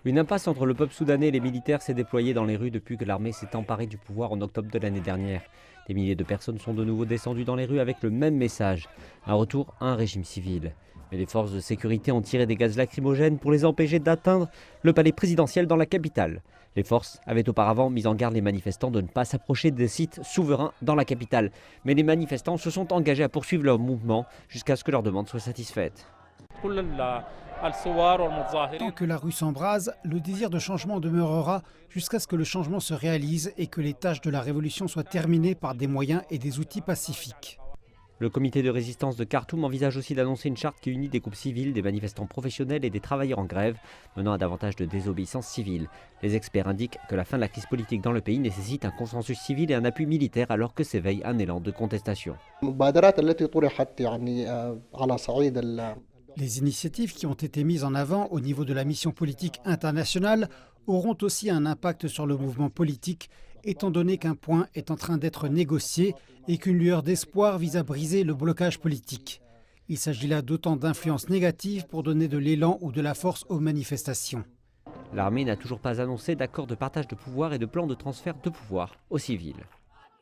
Une impasse entre le peuple soudanais et les militaires s'est déployée dans les rues depuis que l'armée s'est emparée du pouvoir en octobre de l'année dernière. Des milliers de personnes sont de nouveau descendues dans les rues avec le même message, un retour à un régime civil. Mais les forces de sécurité ont tiré des gaz lacrymogènes pour les empêcher d'atteindre le palais présidentiel dans la capitale. Les forces avaient auparavant mis en garde les manifestants de ne pas s'approcher des sites souverains dans la capitale. Mais les manifestants se sont engagés à poursuivre leur mouvement jusqu'à ce que leur demande soit satisfaite. Tant que la rue s'embrase, le désir de changement demeurera jusqu'à ce que le changement se réalise et que les tâches de la révolution soient terminées par des moyens et des outils pacifiques. Le comité de résistance de Khartoum envisage aussi d'annoncer une charte qui unit des groupes civils, des manifestants professionnels et des travailleurs en grève, menant à davantage de désobéissance civile. Les experts indiquent que la fin de la crise politique dans le pays nécessite un consensus civil et un appui militaire alors que s'éveille un élan de contestation. Les initiatives qui ont été mises en avant au niveau de la mission politique internationale auront aussi un impact sur le mouvement politique, étant donné qu'un point est en train d'être négocié et qu'une lueur d'espoir vise à briser le blocage politique. Il s'agit là d'autant d'influences négatives pour donner de l'élan ou de la force aux manifestations. L'armée n'a toujours pas annoncé d'accord de partage de pouvoir et de plan de transfert de pouvoir aux civils.